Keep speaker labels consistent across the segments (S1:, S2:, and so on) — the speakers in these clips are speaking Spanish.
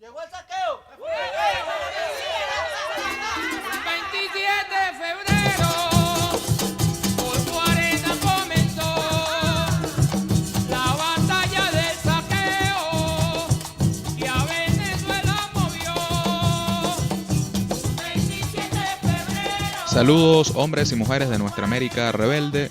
S1: Llegó el saqueo.
S2: 27 de febrero, por 40 comenzó la batalla del saqueo y a Venezuela movió. 27 de febrero.
S3: Saludos hombres y mujeres de nuestra América rebelde,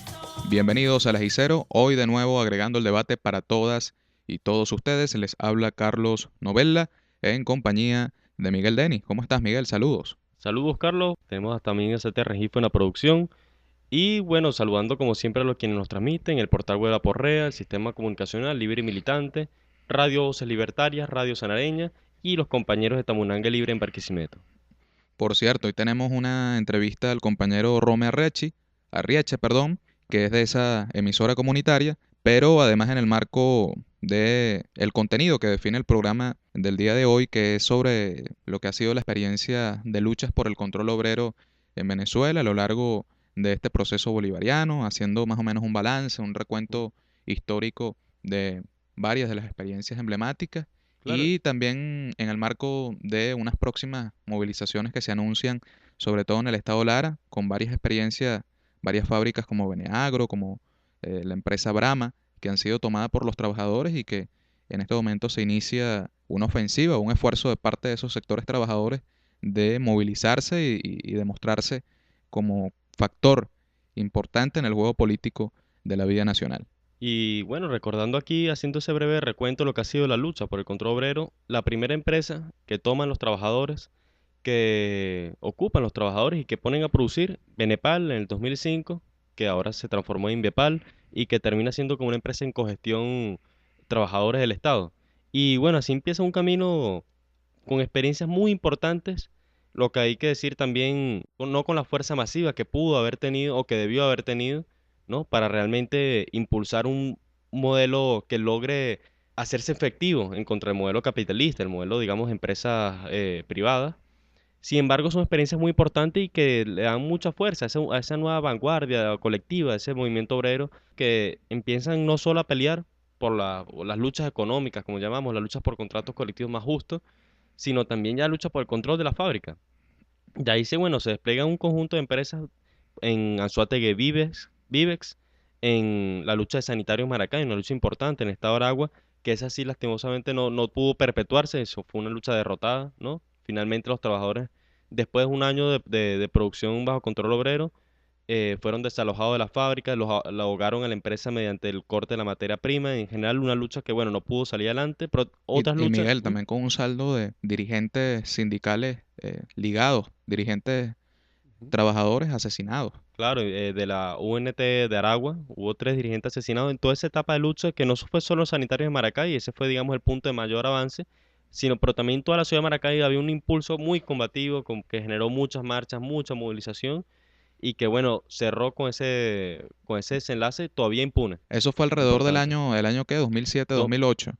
S3: bienvenidos a La Gicero, hoy de nuevo agregando el debate para todas y todos ustedes, les habla Carlos Novella en compañía de Miguel Deni. ¿Cómo estás, Miguel? Saludos.
S4: Saludos, Carlos. Tenemos también a CT Regifo en la producción. Y bueno, saludando como siempre a los quienes nos transmiten, el portal web La Porrea, el sistema comunicacional libre y militante, Radio Voces Libertarias, Radio Sanareña y los compañeros de Tamunangue Libre en Barquisimeto.
S3: Por cierto, hoy tenemos una entrevista al compañero Rome Arrieche, que es de esa emisora comunitaria, pero además en el marco de el contenido que define el programa del día de hoy, que es sobre lo que ha sido la experiencia de luchas por el control obrero en Venezuela a lo largo de este proceso bolivariano, haciendo más o menos un balance, un recuento histórico de varias de las experiencias emblemáticas
S4: Claro.
S3: y también en el marco de unas próximas movilizaciones que se anuncian, sobre todo en el estado Lara, con varias experiencias, varias fábricas como Beneagro, como la empresa Brahma, que han sido tomadas por los trabajadores y que en este momento se inicia una ofensiva, un esfuerzo de parte de esos sectores trabajadores de movilizarse y demostrarse como factor importante en el juego político de la vida nacional.
S4: Y bueno, recordando aquí, haciendo ese breve recuento de lo que ha sido la lucha por el control obrero, la primera empresa que toman los trabajadores, que ocupan los trabajadores y que ponen a producir, Benepal en el 2005, que ahora se transformó en Inviepal y que termina siendo como una empresa en cogestión trabajadores del Estado. Y bueno, así empieza un camino con experiencias muy importantes, lo que hay que decir también, no con la fuerza masiva que pudo haber tenido o que debió haber tenido, ¿no? Para realmente impulsar un modelo que logre hacerse efectivo en contra del modelo capitalista, el modelo, digamos, de empresas privadas. Sin embargo, son experiencias muy importantes y que le dan mucha fuerza a esa nueva vanguardia colectiva, a ese movimiento obrero que empiezan no solo a pelear por las luchas económicas, como llamamos, las luchas por contratos colectivos más justos, sino también ya lucha por el control de la fábrica. De ahí bueno, se despliega un conjunto de empresas en Anzoátegui Vivex, en la lucha de Sanitarios Maracay, una lucha importante en el estado de Aragua, que esa sí lastimosamente no pudo perpetuarse, eso fue una lucha derrotada, ¿no? Finalmente los trabajadores, después de un año de producción bajo control obrero, fueron desalojados de la fábrica, la ahogaron a la empresa mediante el corte de la materia prima, en general una lucha que, bueno, no pudo salir adelante, pero otras
S3: Y
S4: luchas.
S3: Miguel, también con un saldo de dirigentes sindicales ligados, dirigentes trabajadores asesinados.
S4: Claro, de la UNT de Aragua hubo 3 dirigentes asesinados en toda esa etapa de lucha, que no fue solo sanitarios de Maracay, ese fue, digamos, el punto de mayor avance, sino, pero también toda la ciudad de Maracay había un impulso muy combativo, que generó muchas marchas, mucha movilización, y que, bueno, cerró con ese desenlace todavía impune.
S3: Eso fue alrededor del
S4: Importante.
S3: año ¿qué? 2007,
S4: No,
S3: 2008.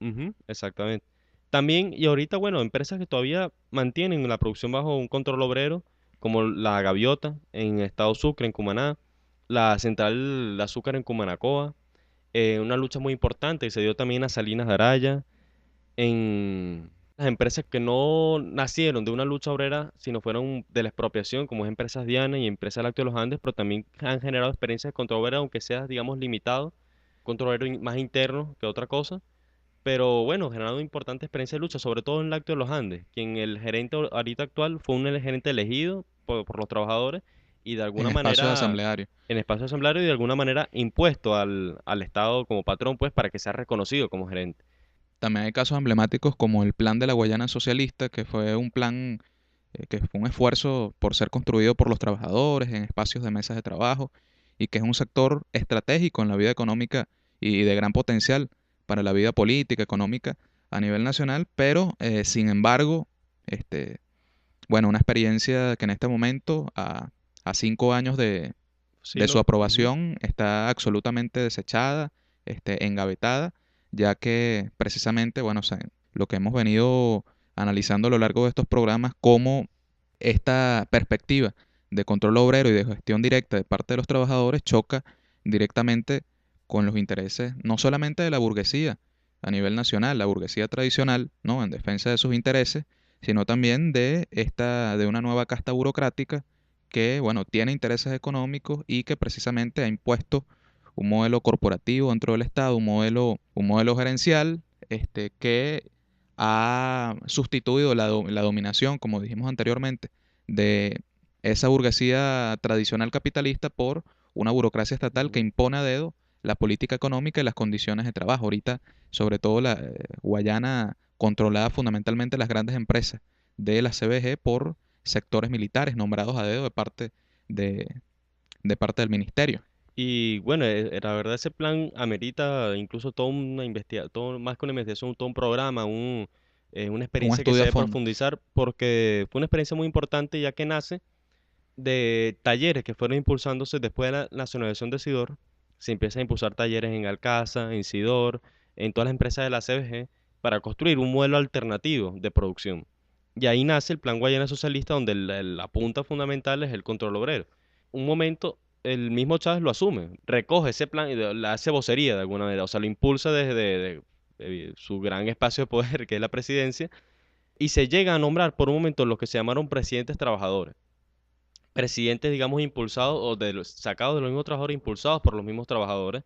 S4: exactamente. También, y ahorita, bueno, empresas que todavía mantienen la producción bajo un control obrero, como la Gaviota en Estado Sucre, en Cumaná, la Central de Azúcar en Cumanacoa, una lucha muy importante que se dio también a Salinas de Araya, en las empresas que no nacieron de una lucha obrera, sino fueron de la expropiación, como es Empresas Diana y Empresa Lácteo de los Andes, pero también han generado experiencias de control obrero, aunque sea, digamos, limitado, control obrero más interno que otra cosa. Pero bueno, generando importante experiencia de lucha, sobre todo en Lácteo de los Andes, quien el gerente ahorita actual fue un gerente elegido por los trabajadores y de
S3: En
S4: alguna
S3: espacios
S4: manera
S3: asamblearios.
S4: en espacio asambleario y de alguna manera impuesto al Estado como patrón, pues para que sea reconocido como gerente.
S3: También hay casos emblemáticos como el Plan de la Guayana Socialista, que fue un plan que fue un esfuerzo por ser construido por los trabajadores en espacios de mesas de trabajo y que es un sector estratégico en la vida económica y de gran potencial para la vida política, económica a nivel nacional, pero sin embargo, este, bueno, una experiencia que en este momento, a 5 años
S4: Sí,
S3: de su
S4: ¿no?
S3: aprobación, está absolutamente desechada, engavetada, ya que precisamente, bueno, lo que hemos venido analizando a lo largo de estos programas, cómo esta perspectiva de control obrero y de gestión directa de parte de los trabajadores choca directamente con los intereses no solamente de la burguesía a nivel nacional, la burguesía tradicional, ¿no? En defensa de sus intereses, sino también de una nueva casta burocrática que, bueno, tiene intereses económicos y que precisamente ha impuesto un modelo corporativo dentro del Estado, un modelo gerencial, que ha sustituido la dominación, como dijimos anteriormente, de esa burguesía tradicional capitalista por una burocracia estatal que impone a dedo la política económica y las condiciones de trabajo. Ahorita, sobre todo la Guayana, controlada fundamentalmente las grandes empresas de la CBG por sectores militares nombrados a dedo de, de parte del ministerio.
S4: Y bueno, la verdad ese plan amerita incluso toda una investigación, todo, más que una investigación, todo un programa, una
S3: Un
S4: experiencia que se
S3: estudio a
S4: debe
S3: fondo.
S4: profundizar porque fue una experiencia muy importante ya que nace de talleres que fueron impulsándose después de la nacionalización de Sidor. Se empieza a impulsar talleres en Alcasa, en Sidor, en todas las empresas de la CBG para construir un modelo alternativo de producción. Y ahí nace el Plan Guayana Socialista donde la punta fundamental es el control obrero. Un momento el mismo Chávez lo asume, recoge ese plan y le hace vocería de alguna manera, o sea, lo impulsa desde su gran espacio de poder, que es la presidencia, y se llega a nombrar por un momento los que se llamaron presidentes trabajadores. Presidentes, digamos, impulsados o sacados de los mismos trabajadores, impulsados por los mismos trabajadores,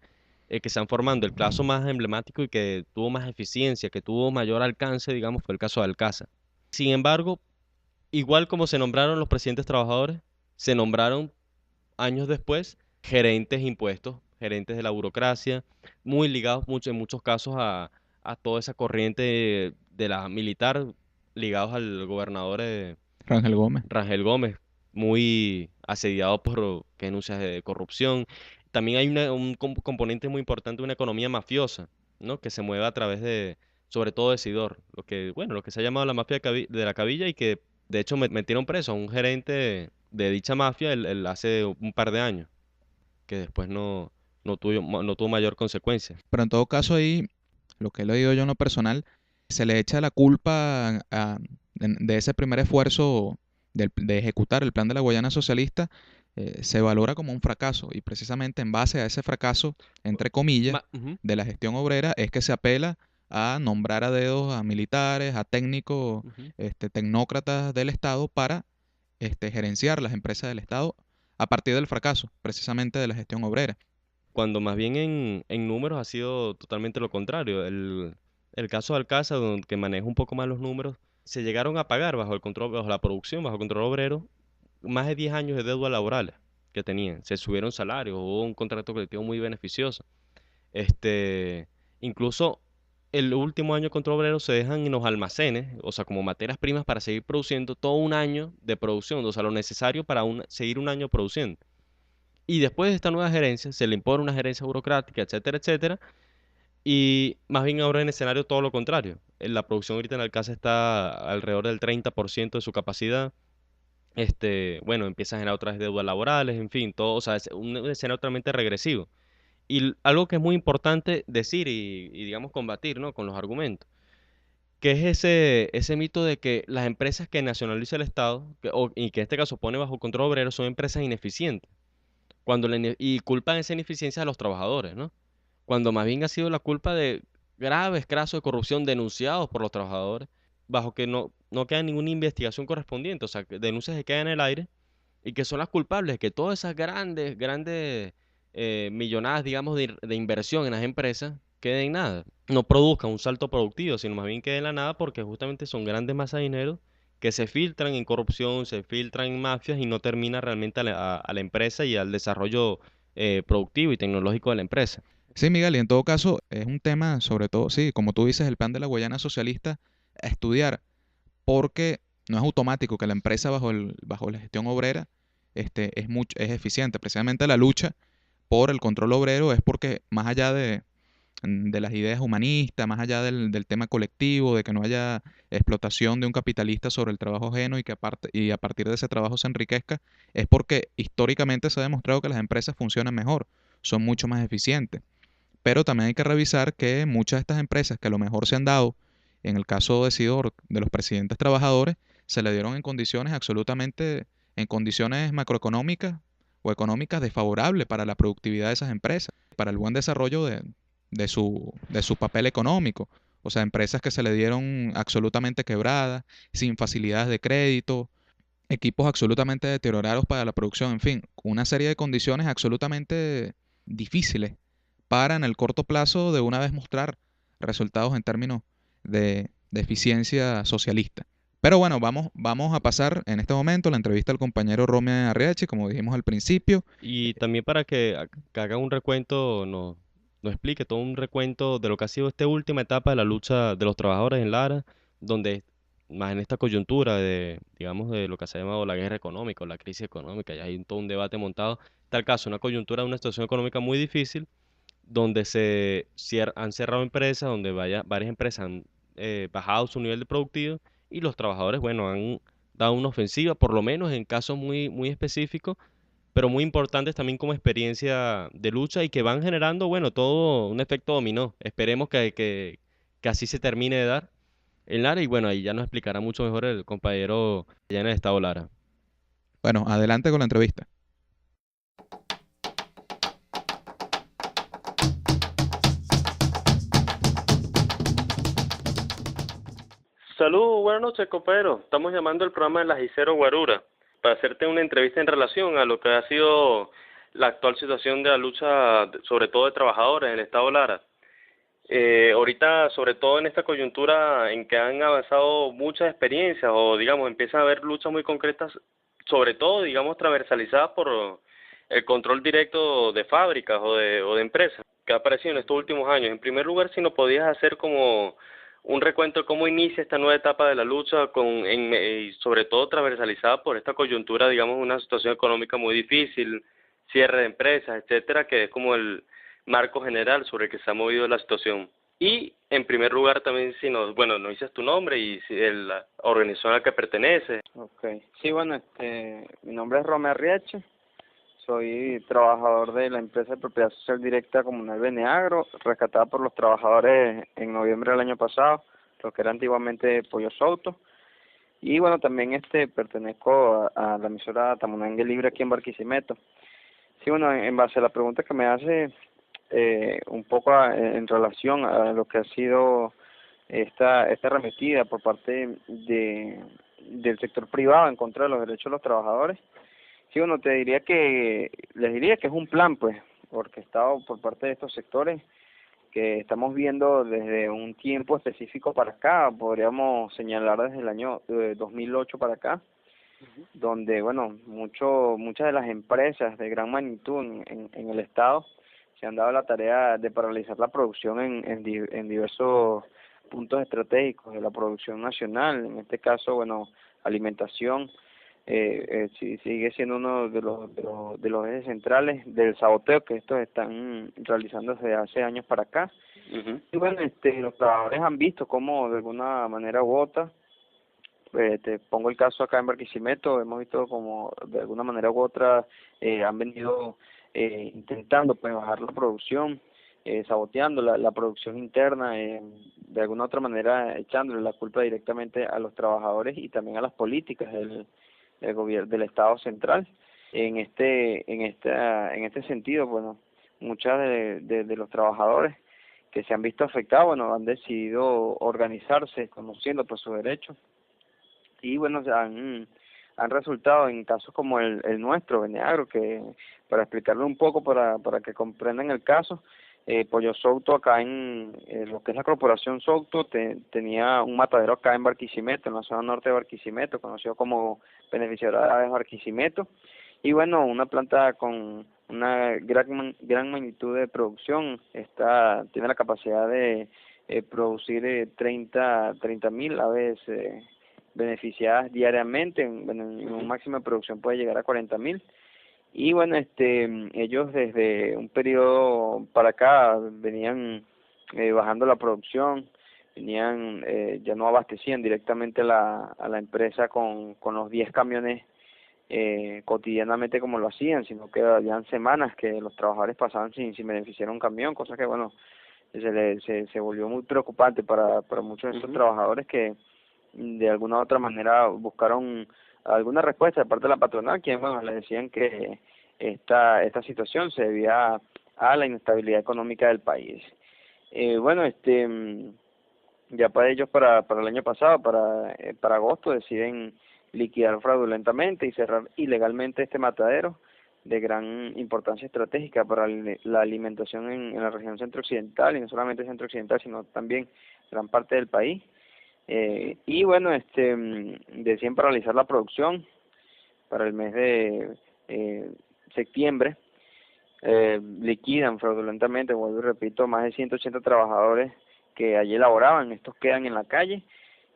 S4: que están formando. El caso más emblemático y que tuvo más eficiencia, que tuvo mayor alcance, digamos, fue el caso de Alcasa. Sin embargo, igual como se nombraron los presidentes trabajadores, se nombraron años después, gerentes impuestos, gerentes de la burocracia, muy ligados en muchos casos a toda esa corriente de la militar, ligados al gobernador
S3: Rangel Gómez.
S4: Rangel Gómez, muy asediado por denuncias de corrupción. También hay un componente muy importante de una economía mafiosa, ¿no? Que se mueve a través sobre todo de Sidor, lo que se ha llamado la mafia de la Cabilla y que de hecho metieron preso a un gerente de dicha mafia hace un par de años, que después no tuvo mayor consecuencia.
S3: Pero en todo caso ahí, lo que he leído yo en lo personal, se le echa la culpa de ese primer esfuerzo de ejecutar el plan de la Guayana Socialista, se valora como un fracaso y precisamente en base a ese fracaso, entre comillas,
S4: Ujú.
S3: de la gestión obrera es que se apela a nombrar a dedos a militares, a técnicos,
S4: Ujú.
S3: tecnócratas del Estado para gerenciar las empresas del Estado a partir del fracaso, precisamente de la gestión obrera.
S4: Cuando más bien en números ha sido totalmente lo contrario. El caso de Alcasa, que maneja un poco más los números, se llegaron a pagar bajo el control, bajo la producción, bajo el control obrero, más de 10 años de deuda laborales que tenían. Se subieron salarios, hubo un contrato colectivo muy beneficioso. Este, incluso el último año de control obrero se dejan en los almacenes, o sea, como materias primas para seguir produciendo todo un año de producción, o sea, lo necesario para seguir un año produciendo. Y después de esta nueva gerencia, se le impone una gerencia burocrática, etcétera, etcétera. Y más bien ahora en escenario todo lo contrario. La producción ahorita en Alcasa está alrededor del 30% de su capacidad. Bueno, empieza a generar otras deudas laborales, en fin, todo, o sea, es un escenario totalmente regresivo. Y algo que es muy importante decir y digamos combatir, ¿no? Con los argumentos, que es ese mito de que las empresas que nacionaliza el Estado, y que en este caso pone bajo control obrero, son empresas ineficientes y culpan esa ineficiencia a los trabajadores, ¿no? Cuando más bien ha sido la culpa de graves casos de corrupción denunciados por los trabajadores, bajo que no queda ninguna investigación correspondiente, o sea, que denuncias que quedan en el aire y que son las culpables de que todas esas grandes millonadas, digamos, de inversión en las empresas queden en nada, no produzcan un salto productivo, sino más bien queden en la nada porque justamente son grandes masas de dinero que se filtran en corrupción, se filtran en mafias y no termina realmente a la empresa y al desarrollo productivo y tecnológico de la empresa.
S3: Sí, Miguel, y en todo caso es un tema, sobre todo, sí, como tú dices, el plan de la Guayana Socialista, a estudiar, porque no es automático que la empresa bajo la gestión obrera es eficiente. Precisamente la lucha por el control obrero es porque más allá de las ideas humanistas, más allá del tema colectivo, de que no haya explotación de un capitalista sobre el trabajo ajeno y a partir de ese trabajo se enriquezca, es porque históricamente se ha demostrado que las empresas funcionan mejor, son mucho más eficientes. Pero también hay que revisar que muchas de estas empresas que a lo mejor se han dado, en el caso de Sidor, de los presidentes trabajadores, se le dieron en condiciones macroeconómicas o económicas desfavorables para la productividad de esas empresas, para el buen desarrollo de su papel económico. O sea, empresas que se le dieron absolutamente quebradas, sin facilidades de crédito, equipos absolutamente deteriorados para la producción, en fin, una serie de condiciones absolutamente difíciles para en el corto plazo de una vez mostrar resultados en términos de eficiencia socialista. Pero bueno, vamos a pasar en este momento la entrevista al compañero Rome Arriachi, como dijimos al principio.
S4: Y también para que haga un recuento, nos explique todo un recuento de lo que ha sido esta última etapa de la lucha de los trabajadores en Lara, donde más en esta coyuntura de, digamos, de lo que se ha llamado la guerra económica o la crisis económica, ya hay todo un debate montado. Tal caso, una coyuntura de una situación económica muy difícil, donde han cerrado empresas, donde varias empresas han bajado su nivel de productivo y los trabajadores, bueno, han dado una ofensiva, por lo menos en casos muy específicos, pero muy importantes también como experiencia de lucha y que van generando, bueno, todo un efecto dominó. Esperemos que así se termine de dar en Lara y bueno, ahí ya nos explicará mucho mejor el compañero allá en el estado Lara.
S3: Bueno, adelante con la entrevista.
S4: Saludos, buenas noches, compañero. Estamos llamando al programa de la Jicero Guarura para hacerte una entrevista en relación a lo que ha sido la actual situación de la lucha, sobre todo de trabajadores en el estado Lara. Ahorita, sobre todo en esta coyuntura en que han avanzado muchas experiencias o, digamos, empiezan a haber luchas muy concretas, sobre todo, digamos, transversalizadas por el control directo de fábricas o de empresas que ha aparecido en estos últimos años. En primer lugar, si nos podías hacer como un recuento de cómo inicia esta nueva etapa de la lucha y sobre todo transversalizada por esta coyuntura, digamos, una situación económica muy difícil, cierre de empresas, etcétera, que es como el marco general sobre el que se ha movido la situación. Y en primer lugar también si nos dices tu nombre y si la organización a la que pertenece.
S1: Okay. Sí, bueno, mi nombre es Romeo Arriache, soy trabajador de la empresa de propiedad social directa comunal Beneagro, rescatada por los trabajadores en noviembre del año pasado, lo que era antiguamente Pollo Souto. Y bueno, también pertenezco a la emisora Tamunangue Libre aquí en Barquisimeto. Sí, bueno, en base a la pregunta que me hace, un poco en relación a lo que ha sido esta arremetida por parte del sector privado en contra de los derechos de los trabajadores. Sí, bueno, les diría que es un plan, pues, orquestado por parte de estos sectores que estamos viendo desde un tiempo específico para acá, podríamos señalar desde el año 2008 para acá, donde, bueno, muchas de las empresas de gran magnitud en el estado se han dado la tarea de paralizar la producción en diversos puntos estratégicos de la producción nacional, en este caso, bueno, alimentación, sigue siendo uno de los ejes centrales del saboteo que estos están realizando desde hace años para acá. Y bueno, los trabajadores han visto cómo de alguna manera u otra, te pongo el caso acá en Barquisimeto, hemos visto como de alguna manera u otra han venido intentando pues bajar la producción, saboteando la producción interna, de alguna otra manera echándole la culpa directamente a los trabajadores y también a las políticas del gobierno del Estado central. En este sentido, bueno, muchas de los trabajadores que se han visto afectados, bueno, han decidido organizarse conociendo pues sus derechos y bueno, han resultado en casos como el nuestro, Beneagro, que para explicarlo un poco, para que comprendan el caso, Pollo Souto acá en lo que es la corporación Souto tenía un matadero acá en Barquisimeto, en la zona norte de Barquisimeto, conocido como Beneficiaria de Barquisimeto, y bueno, una planta con una gran magnitud de producción, tiene la capacidad de producir 30.000 aves beneficiadas diariamente, en un máximo de producción puede llegar a 40.000. Y bueno, ellos desde un periodo para acá venían bajando la producción, ya no abastecían directamente a la empresa con los 10 camiones cotidianamente como lo hacían, sino que habían semanas que los trabajadores pasaban sin beneficiar un camión, cosa que bueno, se volvió muy preocupante para muchos de estos trabajadores que de alguna u otra manera buscaron alguna respuesta de parte de la patronal, quienes bueno, les decían que esta situación se debía a la inestabilidad económica del país. Bueno, ya para ellos, para el año pasado, para agosto, deciden liquidar fraudulentamente y cerrar ilegalmente este matadero de gran importancia estratégica para la alimentación en la región centro-occidental, y no solamente centro-occidental, sino también gran parte del país. Y bueno, deciden paralizar la producción para el mes de septiembre. Liquidan fraudulentamente, vuelvo y repito, más de 180 trabajadores que allí laboraban. Estos quedan en la calle.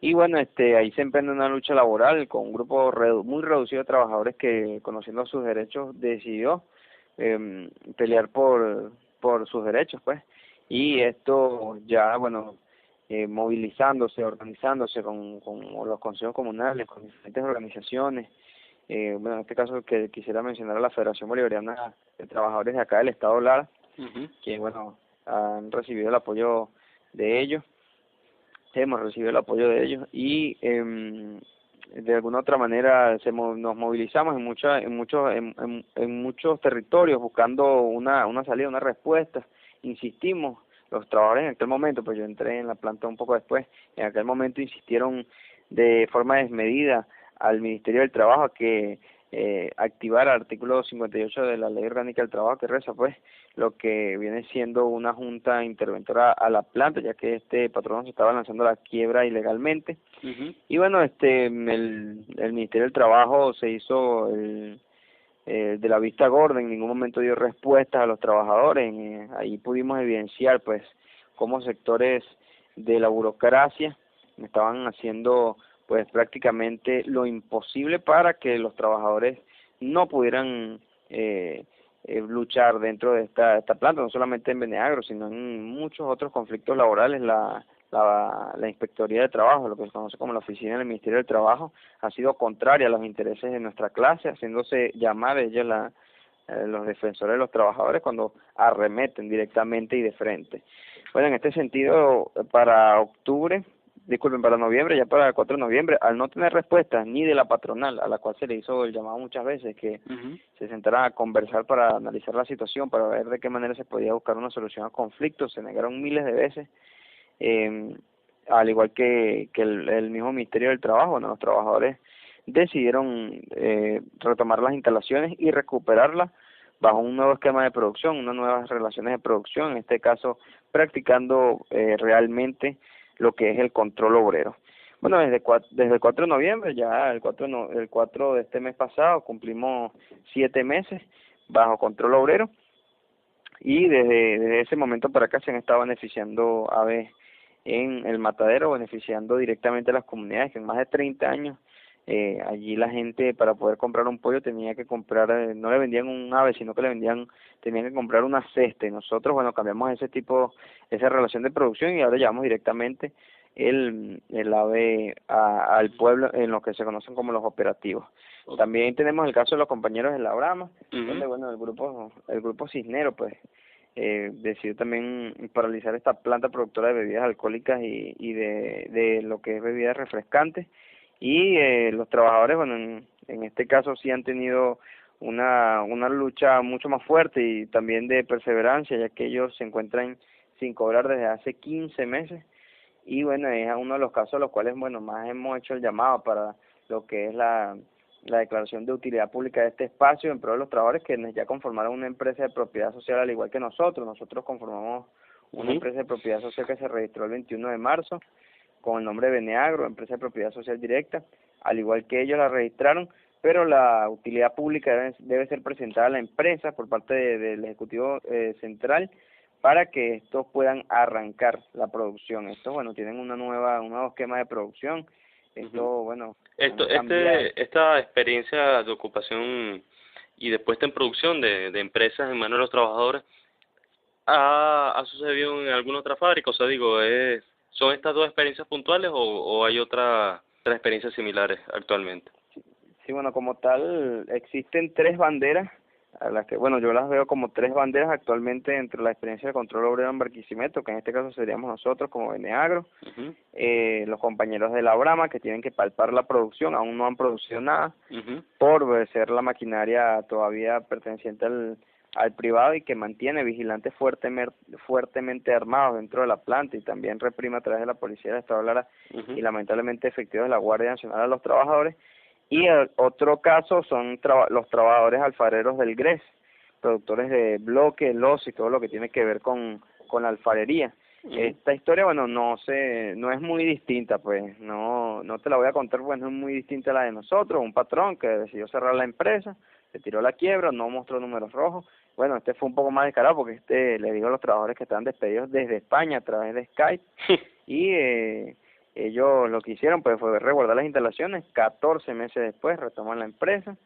S1: Y bueno, ahí se emprende una lucha laboral con un grupo muy reducido de trabajadores que, conociendo sus derechos, decidió pelear por sus derechos, pues. Y esto ya, bueno, movilizándose, organizándose con los consejos comunales, con diferentes organizaciones. Bueno, en este caso que quisiera mencionar a la Federación Bolivariana de Trabajadores de acá del Estado Lara, que bueno, han recibido el apoyo de ellos. Hemos recibido el apoyo de ellos y de alguna otra manera nos movilizamos en muchos territorios buscando una salida, una respuesta. Insistimos, los trabajadores en aquel momento, pues yo entré en la planta un poco después, en aquel momento insistieron de forma desmedida al Ministerio del Trabajo a que activara el artículo 58 de la Ley Orgánica del Trabajo, que reza pues lo que viene siendo una junta interventora a la planta, ya que este patrono se estaba lanzando a la quiebra ilegalmente. Y bueno, el Ministerio del Trabajo se hizo de la vista gorda, en ningún momento dio respuestas a los trabajadores. Ahí pudimos evidenciar pues cómo sectores de la burocracia estaban haciendo pues prácticamente lo imposible para que los trabajadores no pudieran luchar dentro de esta planta, no solamente en Beneagro, sino en muchos otros conflictos laborales. La Inspectoría de Trabajo, lo que se conoce como la Oficina del Ministerio del Trabajo, ha sido contraria a los intereses de nuestra clase, haciéndose llamar ellos los defensores de los trabajadores cuando arremeten directamente y de frente. Bueno, en este sentido, para noviembre, ya para el 4 de noviembre, al no tener respuestas ni de la patronal, a la cual se le hizo el llamado muchas veces, que se sentaran a conversar para analizar la situación, para ver de qué manera se podía buscar una solución al conflicto, se negaron miles de veces, al igual que el mismo Ministerio del Trabajo. Bueno, los trabajadores decidieron retomar las instalaciones y recuperarlas bajo un nuevo esquema de producción, unas nuevas relaciones de producción, en este caso practicando realmente lo que es el control obrero. Bueno, desde el 4 de noviembre, ya el 4 de este mes pasado, cumplimos 7 meses bajo control obrero, y desde ese momento para acá se han estado beneficiando aves en el matadero, beneficiando directamente a las comunidades, que en más de 30 años allí la gente, para poder comprar un pollo, tenía que comprar, no le vendían un ave, sino que tenían que comprar una cesta, y nosotros, bueno, cambiamos esa relación de producción, y ahora llevamos directamente el ave al pueblo en lo que se conocen como los operativos. También tenemos el caso de los compañeros de la Brama, donde bueno, el grupo Cisnero pues decidió también paralizar esta planta productora de bebidas alcohólicas y de lo que es bebidas refrescantes. Y los trabajadores, bueno, en este caso sí han tenido una lucha mucho más fuerte y también de perseverancia, ya que ellos se encuentran sin cobrar desde hace 15 meses. Y bueno, es uno de los casos a los cuales, bueno, más hemos hecho el llamado para lo que es la declaración de utilidad pública de este espacio en pro de los trabajadores, que ya conformaron una empresa de propiedad social al igual que nosotros. Nosotros conformamos una empresa de propiedad social que se registró el 21 de marzo con el nombre de Beneagro, empresa de propiedad social directa, al igual que ellos la registraron, pero la utilidad pública debe ser presentada a la empresa por parte del Ejecutivo Central para que estos puedan arrancar la producción. Estos, bueno, tienen un nuevo esquema de producción. Bueno,
S4: esta experiencia de ocupación y de puesta en producción de empresas en manos de los trabajadores ha sucedido en alguna otra fábrica. O sea, digo, ¿son estas dos experiencias puntuales o hay otras experiencias similares actualmente?
S1: Sí, bueno, como tal, existen 3 banderas, a las que, bueno, yo las veo como 3 banderas actualmente dentro de la experiencia de control obrero en Barquisimeto, que en este caso seríamos nosotros como Beneagro, los compañeros de la Brama, que tienen que palpar la producción, aún no han producido nada, por ser la maquinaria todavía perteneciente al privado y que mantiene vigilantes fuertemente armados dentro de la planta y también reprime a través de la policía del Estado Lara y lamentablemente efectivos de la Guardia Nacional a los trabajadores. Y el otro caso son los trabajadores alfareros del GRES, productores de bloques, loza y todo lo que tiene que ver con la alfarería. Esta historia, bueno, no es muy distinta, pues, no te la voy a contar, pues no es muy distinta a la de nosotros, un patrón que decidió cerrar la empresa, se tiró la quiebra, no mostró números rojos. Bueno, este fue un poco más descarado porque le digo a los trabajadores que estaban despedidos desde España a través de Skype y ellos lo que hicieron pues fue resguardar las instalaciones. 14 meses después retoman la empresa,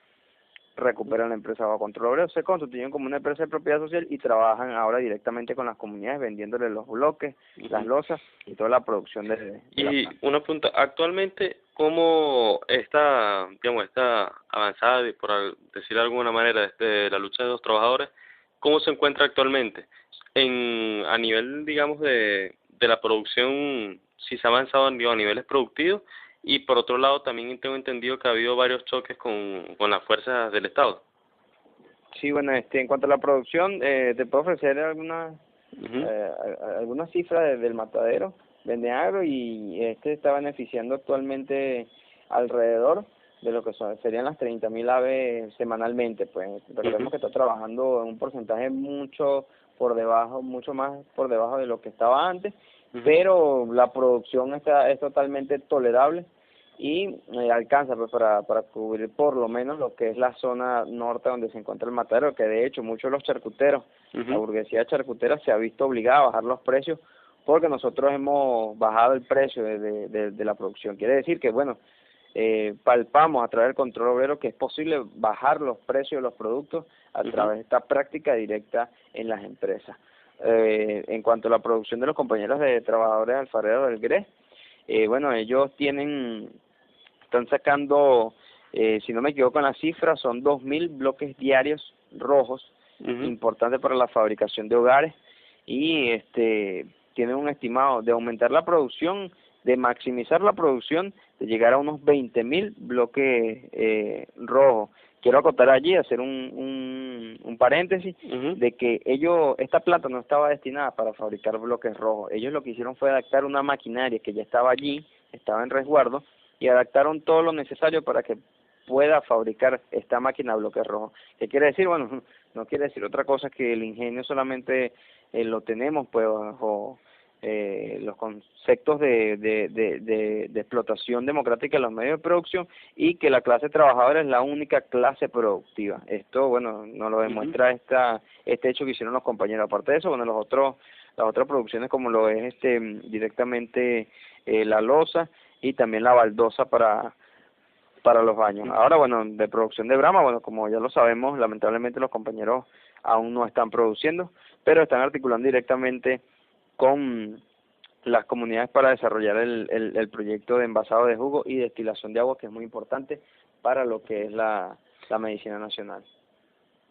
S1: recuperan la empresa bajo control obrero, se constituyen como una empresa de propiedad social y trabajan ahora directamente con las comunidades vendiéndoles los bloques, las losas y toda la producción de la
S5: Y
S1: planta.
S5: una pregunta, actualmente, ¿cómo está, digamos, esta avanzada, por decir de alguna manera, la lucha de los trabajadores, cómo se encuentra actualmente? A nivel, digamos, de la producción, si se ha avanzado digamos, a niveles productivos, y por otro lado también tengo entendido que ha habido varios choques con las fuerzas del Estado.
S1: Sí, bueno, en cuanto a la producción, te puedo ofrecer algunas cifras del matadero Vendeagro y está beneficiando actualmente alrededor de lo que serían las 30.000 aves semanalmente. Pues recordemos que está trabajando en un porcentaje mucho más por debajo de lo que estaba antes, pero la producción es totalmente tolerable y alcanza pues para cubrir por lo menos lo que es la zona norte donde se encuentra el matadero, que de hecho muchos de los charcuteros, la burguesía charcutera se ha visto obligada a bajar los precios porque nosotros hemos bajado el precio de la producción. Quiere decir que bueno, palpamos a través del control obrero que es posible bajar los precios de los productos a través de esta práctica directa en las empresas. En cuanto a la producción de los compañeros de trabajadores alfareros del GRES, bueno, ellos están sacando, si no me equivoco en la cifra, son 2.000 bloques diarios rojos, importantes para la fabricación de hogares, y tienen un estimado de aumentar la producción, de maximizar la producción, de llegar a unos 20.000 bloques rojos. Quiero acotar allí, hacer un paréntesis, de que esta planta no estaba destinada para fabricar bloques rojos. Ellos lo que hicieron fue adaptar una maquinaria que ya estaba allí, estaba en resguardo, y adaptaron todo lo necesario para que pueda fabricar esta máquina de bloques rojos. ¿Qué quiere decir? Bueno, no quiere decir otra cosa que el ingenio solamente lo tenemos pues bajo los conceptos de explotación democrática de los medios de producción y que la clase trabajadora es la única clase productiva. Esto, bueno, nos lo demuestra este hecho que hicieron los compañeros. Aparte de eso, bueno, las otras producciones como lo es directamente la loza y también la baldosa para los baños. Ahora, bueno, de producción de Brahma, bueno, como ya lo sabemos, lamentablemente los compañeros aún no están produciendo, pero están articulando directamente con las comunidades para desarrollar el proyecto de envasado de jugo y destilación de agua, que es muy importante para lo que es la medicina nacional.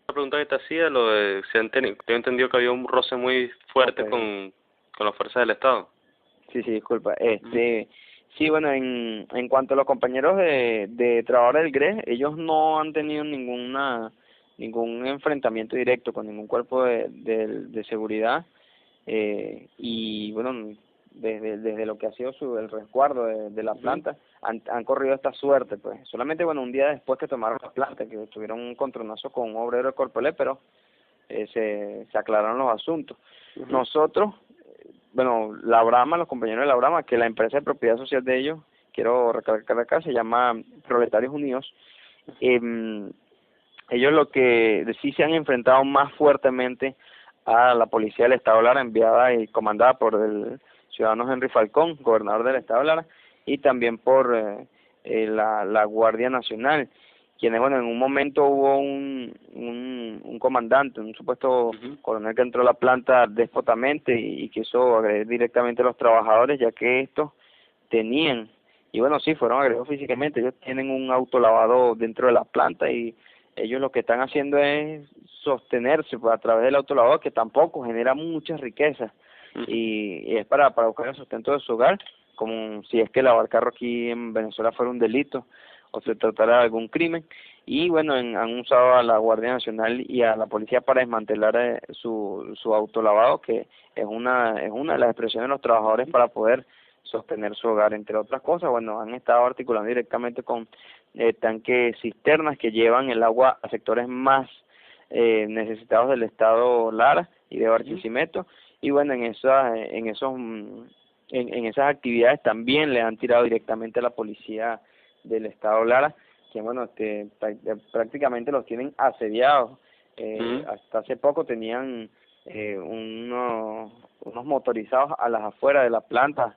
S5: La pregunta que te hacía, tengo entendido que había un roce muy fuerte con las fuerzas del Estado.
S1: Sí, disculpa. Sí, bueno, en cuanto a los compañeros de trabajadores del GRES, ellos no han tenido ningún enfrentamiento directo con ningún cuerpo de seguridad, y bueno, desde lo que ha sido el resguardo de la planta, han corrido esta suerte, pues. Solamente, bueno, un día después que tomaron la planta, que tuvieron un encontronazo con un obrero de Corpelé, pero se aclararon los asuntos. Nosotros, bueno, la Brahma, los compañeros de la Brahma, que la empresa de propiedad social de ellos, quiero recalcar acá, se llama Proletarios Unidos. Ellos lo que sí se han enfrentado más fuertemente a la policía del Estado Lara, enviada y comandada por el ciudadano Henry Falcón, gobernador del Estado Lara, y también por la Guardia Nacional, quienes, bueno, en un momento hubo un comandante, un supuesto coronel que entró a la planta déspotamente y quiso agredir directamente a los trabajadores, ya que estos tenían, y bueno, sí, fueron agredidos físicamente, ellos tienen un autolavado dentro de la planta y ellos lo que están haciendo es sostenerse pues, a través del autolavado, que tampoco genera muchas riquezas, y es para buscar el sustento de su hogar, como si es que lavar carro aquí en Venezuela fuera un delito. o se tratara de algún crimen. Y bueno, han usado a la Guardia Nacional y a la policía para desmantelar su autolavado, que es una de las expresiones de los trabajadores para poder sostener su hogar, entre otras cosas. Bueno, han estado articulando directamente con tanques cisternas que llevan el agua a sectores más necesitados del estado Lara y de Barquisimeto. Y bueno, en esas actividades también le han tirado directamente a la policía del estado Lara, que bueno, prácticamente los tienen asediados. Hasta hace poco tenían unos motorizados a las afueras de la planta,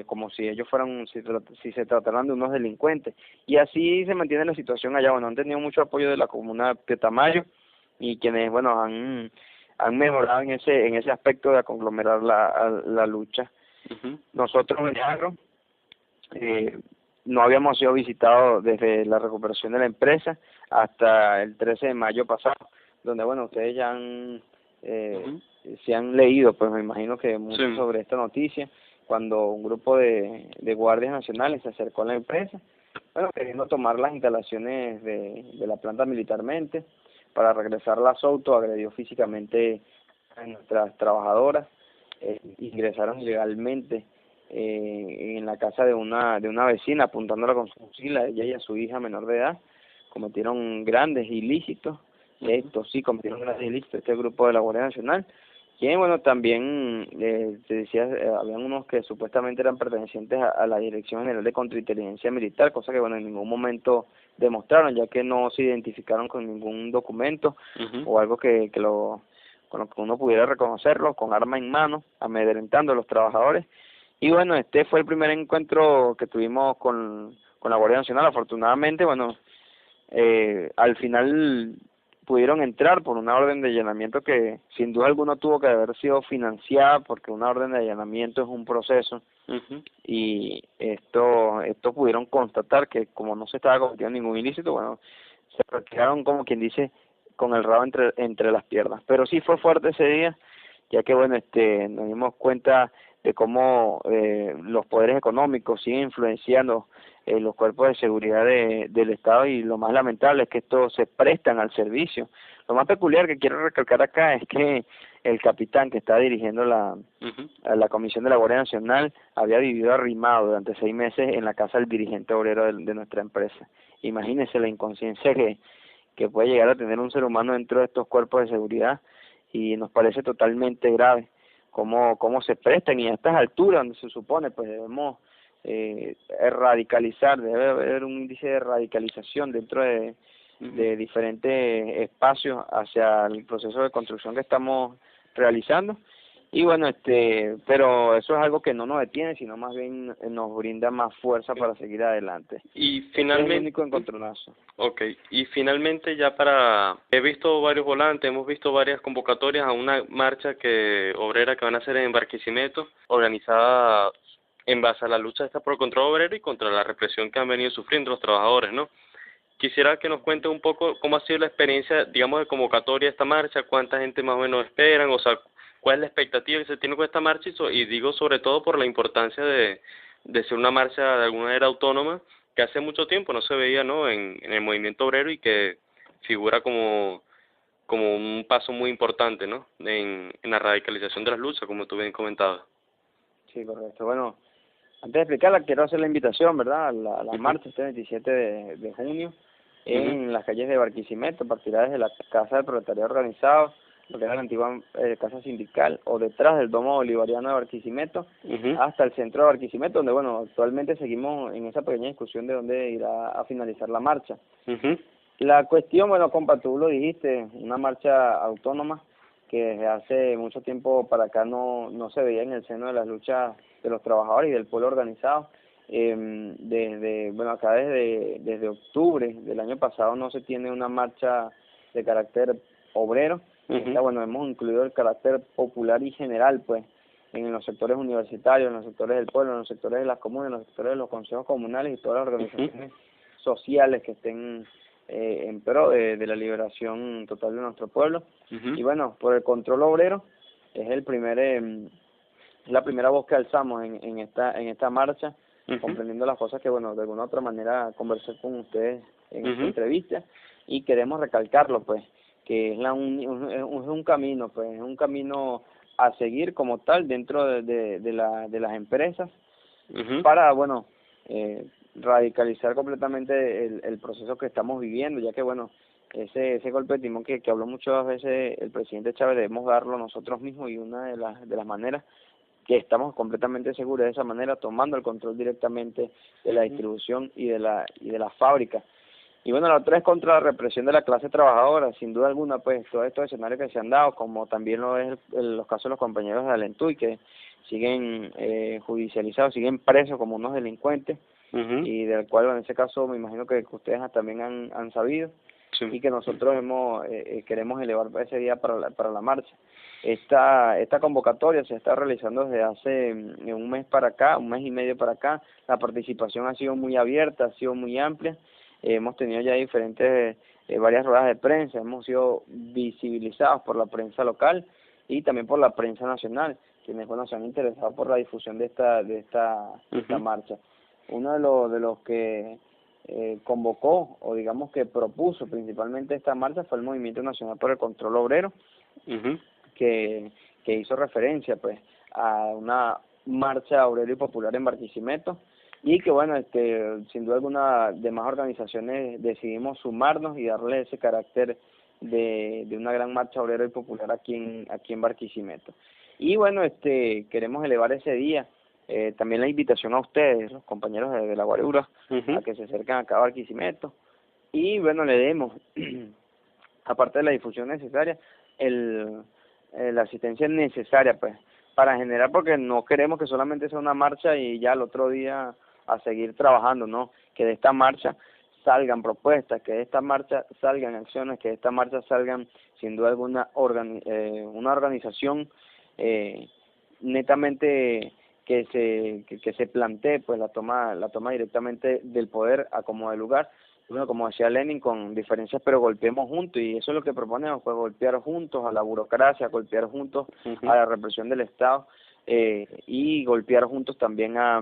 S1: como si ellos fueran, si se trataran de unos delincuentes. Y así se mantiene la situación allá. Bueno, han tenido mucho apoyo de la comuna de Tamayo, y quienes, bueno, han mejorado en ese aspecto de conglomerar la lucha. Nosotros en Agro no habíamos sido visitados desde la recuperación de la empresa hasta el 13 de mayo pasado, donde, bueno, ustedes ya se han leído, pues me imagino que mucho sobre esta noticia, cuando un grupo de guardias nacionales se acercó a la empresa, bueno, queriendo tomar las instalaciones de la planta militarmente para regresar a Souto, agredió físicamente a nuestras trabajadoras, ingresaron ilegalmente en la casa de una vecina, apuntándola con su fusil a ella y a su hija menor de edad. Cometieron grandes ilícitos, cometieron grandes ilícitos este grupo de la Guardia Nacional, que bueno, también te decía, habían unos que supuestamente eran pertenecientes a la Dirección General de Contrainteligencia Militar, cosa que bueno, en ningún momento demostraron, ya que no se identificaron con ningún documento o algo con lo que uno pudiera reconocerlo, con arma en mano, amedrentando a los trabajadores. Y bueno, este fue el primer encuentro que tuvimos con la Guardia Nacional. Afortunadamente, bueno, al final pudieron entrar por una orden de allanamiento que sin duda alguna tuvo que haber sido financiada, porque una orden de allanamiento es un proceso, y esto pudieron constatar que como no se estaba cometiendo ningún ilícito, bueno, se retiraron, como quien dice, con el rabo entre las piernas. Pero sí fue fuerte ese día, ya que bueno, nos dimos cuenta de cómo los poderes económicos siguen influenciando los cuerpos de seguridad del Estado, y lo más lamentable es que estos se prestan al servicio. Lo más peculiar que quiero recalcar acá es que el capitán que está dirigiendo la comisión de la Guardia Nacional había vivido arrimado durante 6 meses en la casa del dirigente obrero de nuestra empresa. Imagínense la inconsciencia que puede llegar a tener un ser humano dentro de estos cuerpos de seguridad, y nos parece totalmente grave cómo se prestan, y a estas alturas donde se supone pues debemos radicalizar, debe haber un índice de radicalización dentro de diferentes espacios hacia el proceso de construcción que estamos realizando. Y bueno, pero eso es algo que no nos detiene, sino más bien nos brinda más fuerza para seguir adelante.
S5: Y finalmente,
S1: es el único encontronazo.
S5: Okay, y finalmente he visto varios volantes, hemos visto varias convocatorias a una marcha obrera que van a hacer en Barquisimeto, organizada en base a la lucha esta por el control obrero y contra la represión que han venido sufriendo los trabajadores, ¿no? Quisiera que nos cuente un poco cómo ha sido la experiencia, digamos, de convocatoria de esta marcha, cuánta gente más o menos esperan, o sea, cuál es la expectativa que se tiene con esta marcha, y digo sobre todo por la importancia de ser una marcha de alguna manera autónoma, que hace mucho tiempo no se veía, ¿no?, en el movimiento obrero, y que figura como un paso muy importante, ¿no?, en la radicalización de las luchas, como tú bien comentabas.
S1: Sí, correcto. Bueno, antes de explicarla, quiero hacer la invitación, ¿verdad?, a la marcha este 27 de junio en las calles de Barquisimeto. Partirá desde la Casa del Proletariado Organizado, lo que era la antigua Casa Sindical, o detrás del Domo Bolivariano de Barquisimeto, hasta el centro de Barquisimeto, donde, bueno, actualmente seguimos en esa pequeña discusión de dónde irá a finalizar la marcha. La cuestión, bueno, compa, tú lo dijiste, una marcha autónoma que desde hace mucho tiempo para acá no se veía en el seno de las luchas de los trabajadores y del pueblo organizado. Acá desde octubre del año pasado no se tiene una marcha de carácter obrero. Bueno, hemos incluido el carácter popular y general, pues, en los sectores universitarios, en los sectores del pueblo, en los sectores de las comunas, en los sectores de los consejos comunales y todas las organizaciones sociales que estén en pro de la liberación total de nuestro pueblo. Y bueno, por el control obrero es la primera voz que alzamos en esta marcha,
S5: Ujú,
S1: comprendiendo las cosas que, bueno, de alguna u otra manera conversé con ustedes en esta
S5: ujú,
S1: entrevista, y queremos recalcarlo, pues, que es es un camino, pues, es un camino a seguir como tal dentro de las empresas
S5: ujú,
S1: para, bueno, radicalizar completamente el proceso que estamos viviendo, ya que, bueno, ese golpe de timón que habló muchas veces el presidente Chávez, debemos darlo nosotros mismos, y una de las maneras que estamos completamente seguros de esa manera, tomando el control directamente de la
S5: ujú,
S1: distribución y de la fábrica. Y bueno, la otra es contra la represión de la clase trabajadora, sin duda alguna, pues todos estos escenarios que se han dado, como también lo es los casos de los compañeros de Alentuy, que siguen judicializados, siguen presos como unos delincuentes,
S5: ujú,
S1: y del cual en ese caso me imagino que ustedes también han sabido,
S5: sí,
S1: y que nosotros queremos elevar ese día para la marcha. Esta convocatoria se está realizando desde hace un mes para acá, un mes y medio para acá. La participación ha sido muy abierta, ha sido muy amplia. Hemos tenido ya varias ruedas de prensa, hemos sido visibilizados por la prensa local y también por la prensa nacional, quienes, bueno, se han interesado por la difusión de esta
S5: ujú,
S1: marcha. Uno de los que convocó, o digamos que propuso principalmente esta marcha, fue el Movimiento Nacional por el Control Obrero,
S5: ujú,
S1: que, que hizo referencia, pues, a una marcha obrera y popular en Barquisimeto, y que, bueno, sin duda alguna, demás organizaciones decidimos sumarnos y darle ese carácter de una gran marcha obrera y popular aquí en Barquisimeto. Y bueno, queremos elevar ese día también la invitación a ustedes, los compañeros de la Guarura,
S5: ujú,
S1: a que se acerquen acá a Barquisimeto, y bueno, le demos, aparte de la difusión necesaria, el, la asistencia necesaria, pues, para generar, porque no queremos que solamente sea una marcha y ya el otro día a seguir trabajando, no, que de esta marcha salgan propuestas, que de esta marcha salgan acciones, que de esta marcha salgan sin duda alguna una organización eh, netamente que se plantee, pues, la toma directamente del poder a como de lugar. Bueno, como decía Lenin, con diferencias pero golpeemos juntos, y eso es lo que proponemos, pues, golpear juntos a la burocracia, golpear juntos
S5: ujú,
S1: a la represión del Estado, y golpear juntos también a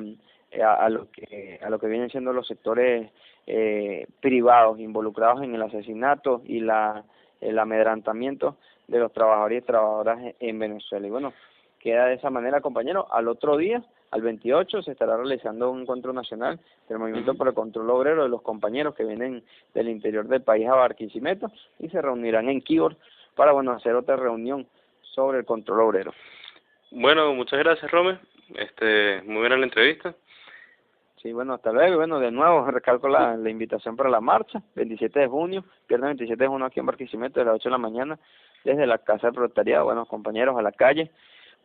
S1: lo que vienen siendo los sectores privados involucrados en el asesinato y el amedrantamiento de los trabajadores y trabajadoras en Venezuela. Y bueno, queda de esa manera, compañero. Al otro día, al 28, se estará realizando un encuentro nacional del Movimiento
S5: ujú.
S1: por el Control Obrero, de los compañeros que vienen del interior del país a Barquisimeto, y se reunirán en Quibor para, bueno, hacer otra reunión sobre el control obrero.
S5: Bueno, muchas gracias, Romer. Muy buena la entrevista.
S1: Sí, bueno, hasta luego. Bueno, de nuevo recalco la invitación para la marcha, 27 de junio, viernes 27 de junio aquí en Barquisimeto, de las 8 de la mañana, desde la Casa del Proletariado. Bueno, compañeros, a la calle,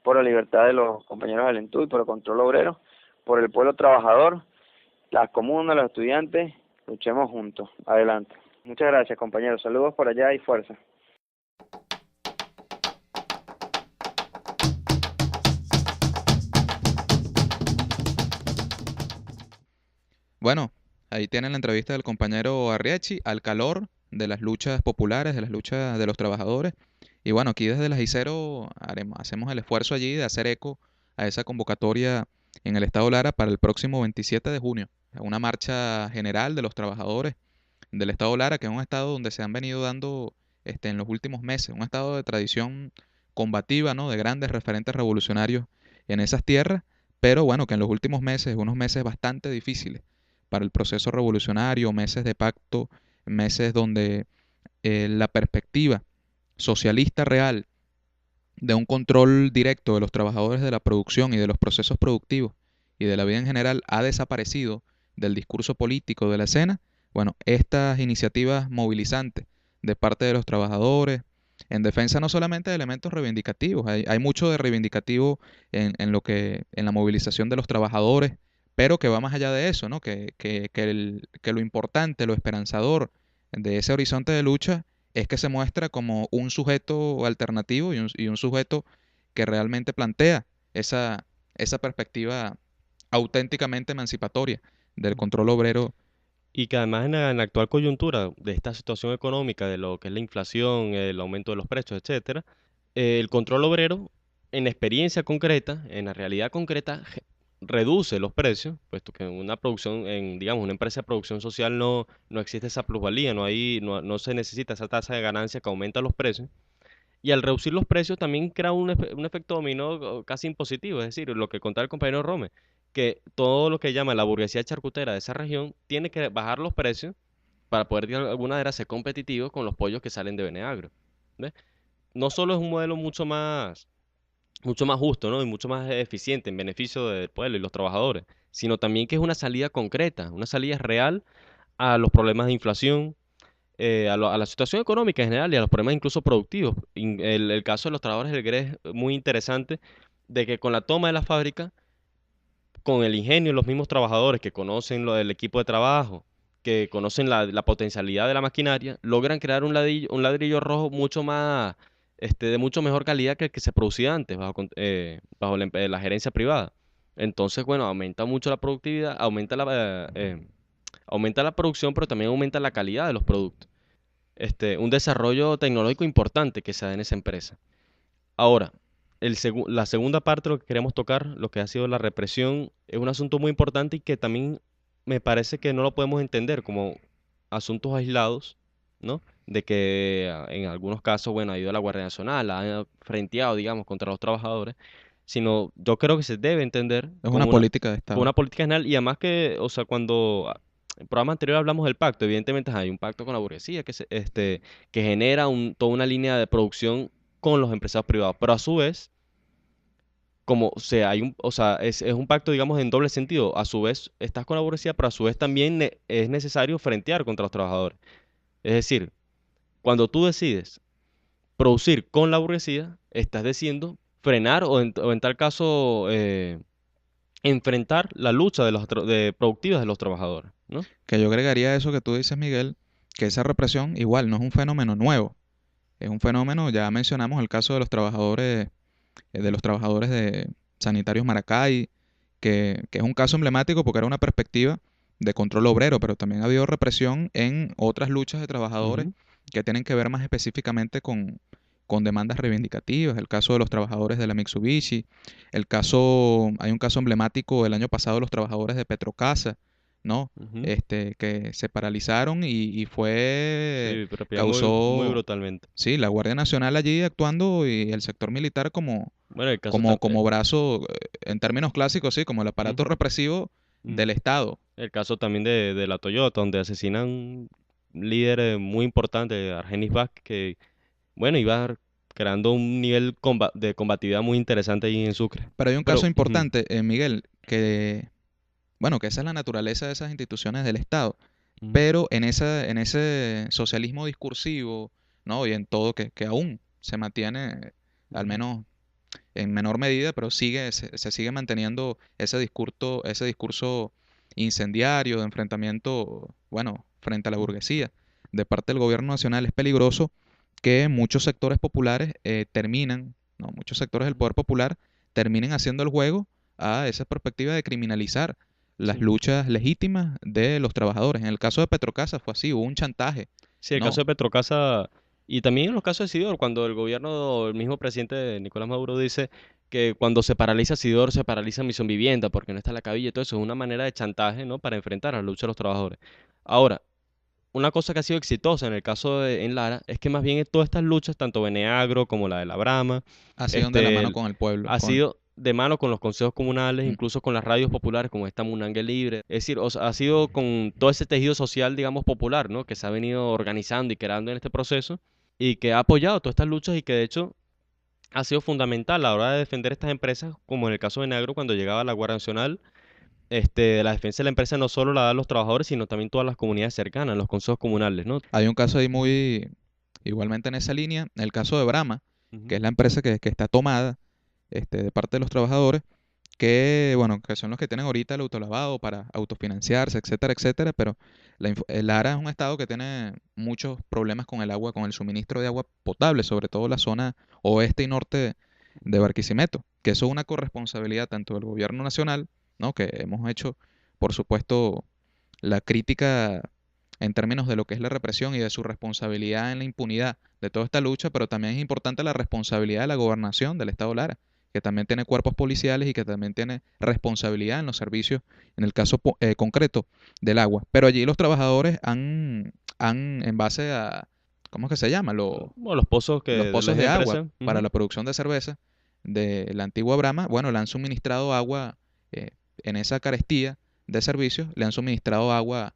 S1: por la libertad de los compañeros del ENTUY, por el control obrero, por el pueblo trabajador, las comunas, los estudiantes, luchemos juntos. Adelante. Muchas gracias, compañeros. Saludos por allá y fuerza.
S3: Bueno, ahí tienen la entrevista del compañero Arriachi al calor de las luchas populares, de las luchas de los trabajadores. Y bueno, aquí desde la Gicero hacemos el esfuerzo allí de hacer eco a esa convocatoria en el Estado Lara para el próximo 27 de junio. Una marcha general de los trabajadores del Estado Lara, que es un estado donde se han venido dando en los últimos meses, un estado de tradición combativa, ¿no? De grandes referentes revolucionarios en esas tierras, pero bueno, que en los últimos meses, unos meses bastante difíciles para el proceso revolucionario, meses de pacto, meses donde la perspectiva socialista real de un control directo de los trabajadores de la producción y de los procesos productivos y de la vida en general ha desaparecido del discurso político de la escena, bueno, estas iniciativas movilizantes de parte de los trabajadores, en defensa no solamente de elementos reivindicativos, hay mucho de reivindicativo en la movilización de los trabajadores, pero que va más allá de eso, ¿no? Que lo importante, lo esperanzador de ese horizonte de lucha es que se muestra como un sujeto alternativo y un sujeto que realmente plantea esa perspectiva auténticamente emancipatoria del control obrero.
S4: Y que además en la actual coyuntura de esta situación económica, de lo que es la inflación, el aumento de los precios, etcétera, el control obrero, en la experiencia concreta, en la realidad concreta, reduce los precios, puesto que en una producción, digamos, una empresa de producción social no existe esa plusvalía, no se necesita esa tasa de ganancia que aumenta los precios. Y al reducir los precios también crea un efecto dominó casi impositivo, es decir, lo que contaba el compañero Rome, que todo lo que llama la burguesía charcutera de esa región tiene que bajar los precios para poder de alguna manera ser competitivo con los pollos que salen de Beneagro. ¿Ves? No solo es un modelo mucho más justo, ¿no? Y mucho más eficiente en beneficio del pueblo y los trabajadores, sino también que es una salida concreta, una salida real a los problemas de inflación, a la situación económica en general y a los problemas incluso productivos. El caso de los trabajadores del GRES es muy interesante, de que con la toma de la fábrica, con el ingenio de los mismos trabajadores que conocen lo del equipo de trabajo, que conocen la potencialidad de la maquinaria, logran crear un ladrillo rojo mucho más, de mucho mejor calidad que el que se producía antes bajo la gerencia privada. Entonces, bueno, aumenta mucho la productividad, aumenta la producción, pero también aumenta la calidad de los productos. Un desarrollo tecnológico importante que se da en esa empresa. Ahora, la segunda parte de lo que queremos tocar, lo que ha sido la represión, es un asunto muy importante y que también me parece que no lo podemos entender como asuntos aislados, ¿no? De que en algunos casos, bueno, ha ido la Guardia Nacional, ha frenteado, digamos, contra los trabajadores, sino yo creo que se debe entender
S3: Es una política de
S4: como
S3: Estado.
S4: una política general y además que, o sea, cuando en el programa anterior hablamos del pacto, evidentemente hay un pacto con la burguesía que genera toda una línea de producción con los empresarios privados, pero a su vez, como, o sea, es un pacto, digamos, en doble sentido. A su vez estás con la burguesía, pero a su vez también es necesario frentear contra los trabajadores. Es decir, cuando tú decides producir con la burguesía, estás decidiendo frenar o en tal caso enfrentar la lucha de productivas de los trabajadores, ¿no?
S3: Que yo agregaría a eso que tú dices, Miguel, que esa represión igual no es un fenómeno nuevo. Es un fenómeno, ya mencionamos el caso de los trabajadores de Sanitarios Maracay, que es un caso emblemático porque era una perspectiva de control obrero, pero también ha habido represión en otras luchas de trabajadores
S4: Ujú.
S3: que tienen que ver más específicamente con demandas reivindicativas. El caso de los trabajadores de la Mitsubishi, hay un caso emblemático el año pasado de los trabajadores de Petrocasa, ¿no?
S4: Ujú.
S3: Que se paralizaron y fue,
S4: Sí, pero muy
S3: causó,
S4: brutalmente.
S3: sí, la Guardia Nacional allí actuando y el sector militar
S4: Bueno, el caso también.
S3: como brazo, en términos clásicos, sí, como el aparato represivo del Estado.
S4: El caso también de la Toyota, donde asesinan un líder muy importante, Argenis Vázquez, que, bueno, iba creando un nivel de combatividad muy interesante ahí en Sucre.
S3: Pero hay un caso
S4: Pero,
S3: importante, Miguel, bueno, que esa es la naturaleza de esas instituciones del Estado,
S4: ujú,
S3: pero en ese socialismo discursivo, ¿no? Y en todo que aún se mantiene, al
S4: ujú,
S3: menos en menor medida, pero se sigue manteniendo ese discurso incendiario de enfrentamiento, bueno, frente a la burguesía, de parte del gobierno nacional. Es peligroso que muchos sectores populares no, muchos sectores del poder popular terminen haciendo el juego a esa perspectiva de criminalizar las
S4: sí.
S3: luchas legítimas de los trabajadores. En el caso de Petrocasa fue así, hubo un chantaje,
S4: Sí, el caso
S3: ¿no?
S4: de Petrocasa y también en los casos de Sidor, cuando el gobierno, el mismo presidente Nicolás Maduro dice que cuando se paraliza Sidor, se paraliza Misión Vivienda porque no está la cabilla y todo eso, es una manera de chantaje, ¿no? Para enfrentar a la lucha de los trabajadores. Ahora, una cosa que ha sido exitosa en el caso en Lara es que más bien todas estas luchas, tanto Beneagro como la de la Brama,
S3: Así donde la mano
S4: este,
S3: con el pueblo,
S4: ha sido de mano con los consejos comunales,
S3: mm,
S4: incluso con las radios populares como esta Munangue Libre. Es decir, o sea, ha sido con todo ese tejido social, digamos, popular, ¿no? Que se ha venido organizando y creando en este proceso y que ha apoyado todas estas luchas y que de hecho ha sido fundamental a la hora de defender estas empresas, como en el caso de Beneagro cuando llegaba la Guardia Nacional. La defensa de la empresa no solo la dan los trabajadores, sino también todas las comunidades cercanas, los consejos comunales, ¿no?
S3: hay un caso ahí muy, igualmente en esa línea, el caso de Brahma, que
S4: Ujú,
S3: es la empresa que está tomada de parte de los trabajadores, que, bueno, que son los que tienen ahorita el autolavado para autofinanciarse, etcétera, etcétera, pero el Lara es un estado que tiene muchos problemas con el agua, con el suministro de agua potable, sobre todo la zona oeste y norte de Barquisimeto, que eso es una corresponsabilidad tanto del gobierno nacional, ¿no? Que hemos hecho, por supuesto, la crítica en términos de lo que es la represión y de su responsabilidad en la impunidad de toda esta lucha, pero también es importante la responsabilidad de la gobernación del Estado Lara, que también tiene cuerpos policiales y que también tiene responsabilidad en los servicios, en el caso concreto del agua. Pero allí los trabajadores han en base a, ¿cómo es que se llama?
S4: Bueno, los pozos
S3: Los
S4: de
S3: pozos
S4: las
S3: de agua
S4: empresas.
S3: para
S4: Ujú.
S3: la producción de cerveza de la antigua Brahma, bueno, le han suministrado agua en esa carestía de servicios, le han suministrado agua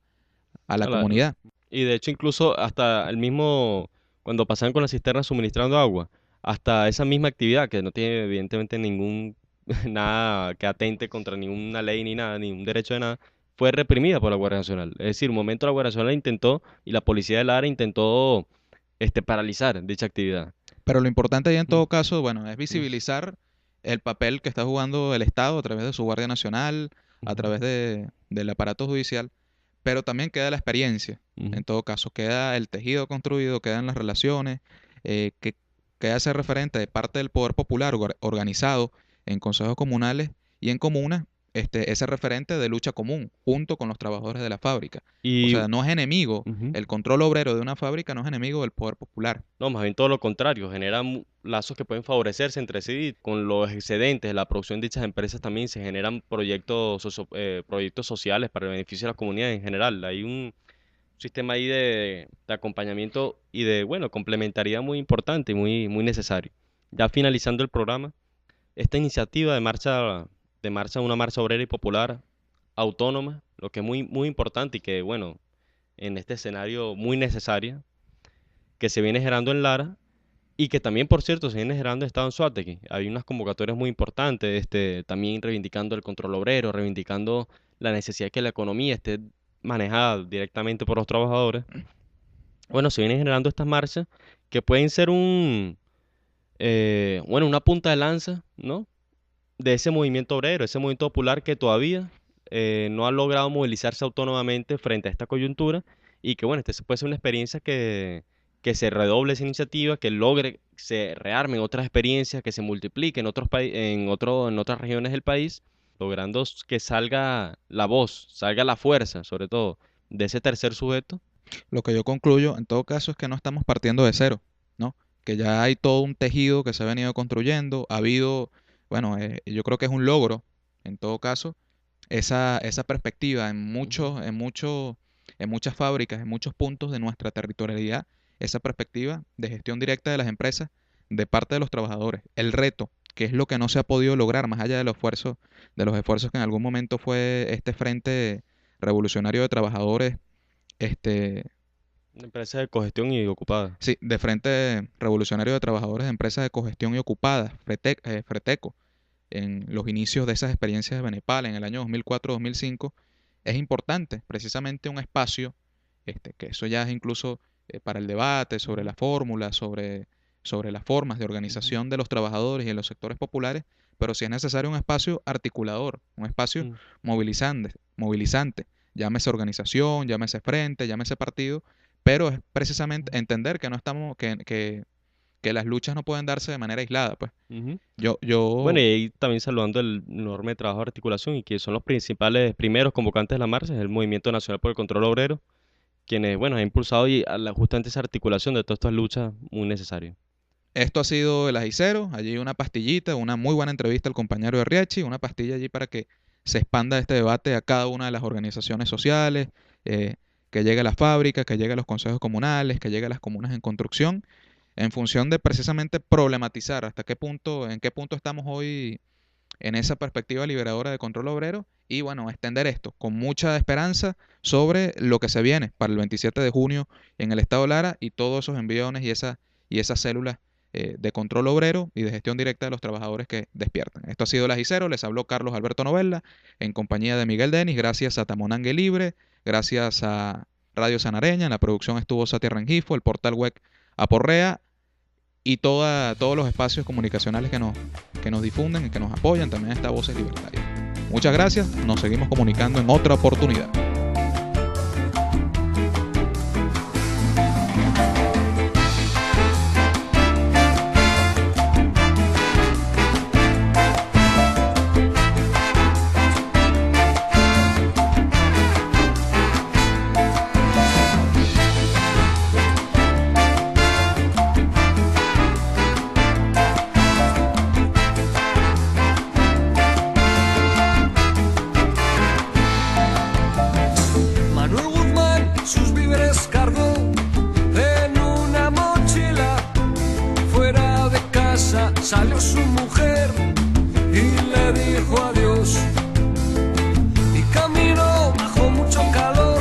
S3: a la
S4: A la-
S3: comunidad.
S4: Y de hecho, incluso hasta el mismo, cuando pasaban con la cisterna suministrando agua, hasta esa misma actividad, que no tiene evidentemente ningún, nada que atente contra ninguna ley ni nada, ni un derecho de nada, fue reprimida por la Guardia Nacional. Es decir, un momento la Guardia Nacional intentó, y la policía del área intentó paralizar dicha actividad.
S3: Pero lo importante ahí en
S4: Mm,
S3: todo caso, bueno, es
S4: mm,
S3: visibilizar el papel que está jugando el Estado a través de su Guardia Nacional, a
S4: ujú,
S3: través del aparato judicial, pero también queda la experiencia.
S4: ujú.
S3: En todo caso, queda el tejido construido, quedan las relaciones, que queda ese referente de parte del poder popular organizado en consejos comunales y en comunas, ese referente de lucha común, junto con los trabajadores de la fábrica. O
S4: Y
S3: sea, no es enemigo,
S4: ujú.
S3: el control obrero de una fábrica no es enemigo del poder popular.
S4: No, más bien todo lo contrario, generan lazos que pueden favorecerse entre sí. Con los excedentes de la producción de dichas empresas también se generan proyectos sociales para el beneficio de la comunidad en general. Hay un sistema ahí de acompañamiento y de, bueno, complementariedad muy importante y muy necesario. Ya finalizando el programa, esta iniciativa una marcha obrera y popular autónoma, lo que es muy importante y que, bueno, en este escenario muy necesaria, que se viene generando en Lara y que también, por cierto, se viene generando en Estado Anzoátegui. Hay unas convocatorias muy importantes, también reivindicando el control obrero, reivindicando la necesidad de que la economía esté manejada directamente por los trabajadores. Bueno, se vienen generando estas marchas que pueden ser una punta de lanza, ¿no? De ese movimiento obrero, ese movimiento popular que todavía no ha logrado movilizarse autónomamente frente a esta coyuntura y que, bueno, puede ser una experiencia que se redoble esa iniciativa, que logre, se rearmen otras experiencias, que se multipliquen en otras regiones del país, logrando que salga la voz, salga la fuerza, sobre todo, de ese tercer sujeto.
S3: Lo que yo concluyo, en todo caso, es que no estamos partiendo de cero, ¿no? Que ya hay todo un tejido que se ha venido construyendo, ha habido, bueno, yo creo que es un logro, en todo caso, esa perspectiva
S4: Ujú.
S3: en muchas fábricas, en muchos puntos de nuestra territorialidad, esa perspectiva de gestión directa de las empresas de parte de los trabajadores. El reto, que es lo que no se ha podido lograr, más allá de los esfuerzos que en algún momento fue este Frente Revolucionario de Trabajadores, este,
S4: Una empresa de cogestión y ocupada.
S3: sí, de Frente Revolucionario de Trabajadores de Empresas de Cogestión y Ocupadas, Freteco, en los inicios de esas experiencias de Benepal en el año 2004-2005, es importante, precisamente un espacio, que eso ya es incluso para el debate sobre la fórmula, sobre las formas de
S4: Ujú.
S3: organización de los trabajadores y en los sectores populares, pero si es necesario un espacio articulador, un espacio
S4: Mm.
S3: movilizante, llámese organización, llámese frente, llámese partido, pero es precisamente entender que no estamos, que las luchas no pueden darse de manera aislada, pues.
S4: Ujú. Bueno,
S3: Yo,
S4: y ahí también saludando el enorme trabajo de articulación y que son los principales primeros convocantes de la marcha, es el Movimiento Nacional por el Control Obrero, quienes, bueno, han impulsado justamente esa articulación de todas estas luchas muy necesario.
S3: Esto ha sido el Ajicero, allí una pastillita, una muy buena entrevista al compañero de Riachi, una pastilla allí para que se expanda este debate a cada una de las organizaciones sociales, eh, que llegue a las fábricas, que llegue a los consejos comunales, que llegue a las comunas en construcción, en función de precisamente problematizar hasta qué punto, en qué punto estamos hoy en esa perspectiva liberadora de control obrero y bueno, extender esto con mucha esperanza sobre lo que se viene para el 27 de junio en el estado Lara y todos esos enviones y esas células de control obrero y de gestión directa de los trabajadores que despiertan. Esto ha sido el Ajicero, les habló Carlos Alberto Novella en compañía de Miguel Denis, gracias a Tamonangue Libre, gracias a Radio Sanareña, en la producción estuvo Satia Rengifo, el portal web Aporrea y todos los espacios comunicacionales que nos difunden y que nos apoyan, también está Voces Libertarias. Muchas gracias, nos seguimos comunicando en otra oportunidad.
S6: salió su mujer y le dijo adiós. Y caminó bajo mucho calor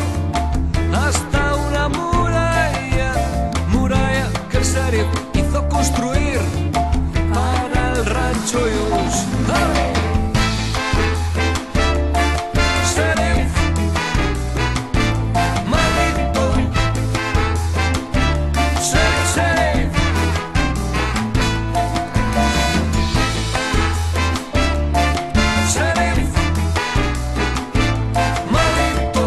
S6: hasta una muralla, muralla que el sheriff hizo construir para el rancho Jones. ¡Ay! Sheriff, maldito. Sheriff, sheriff. Sheriff, maldito.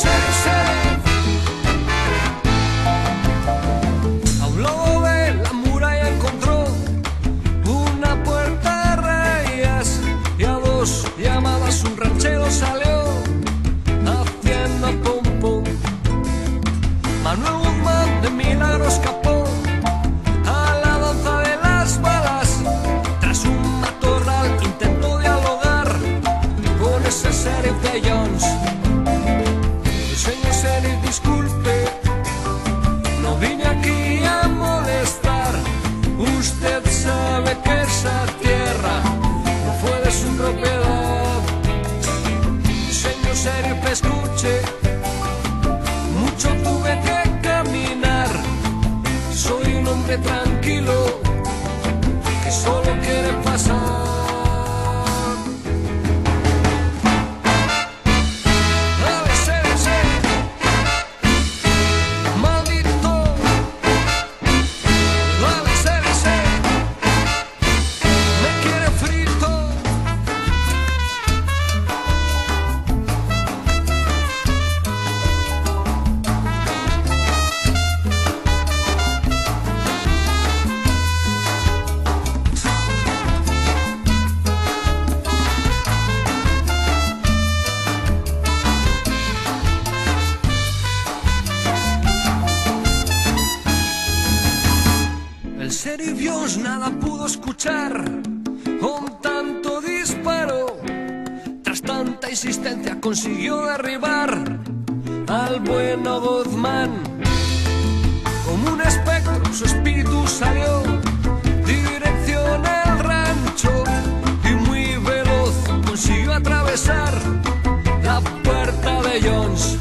S6: Sheriff, sheriff. A un lado de la muralla encontró una puerta de rayas y a dos llamadas un ranchero salió haciendo pum pum. Manuel Guzmán de milagro escapó a la danza de las balas. Tras un matorral intentó dialogar con ese sheriff de Jones. Señor sheriff, disculpe, no vine aquí a molestar. Usted sabe que esa tierra no fue de su propiedad. Señor sheriff, escuche, mucho tuve que caminar. Soy un hombre tranquilo que solo quiere pasar. Dale, sheriff, sheriff, maldito. Dale, sheriff, sheriff, me quiere frito. El sheriff Jones nada pudo escuchar con tanto disparo. Tras tanta insistencia consiguió derribar al bueno Guzmán. Como un espectro su espíritu salió dirección al rancho y muy veloz consiguió atravesar la puerta de Jones.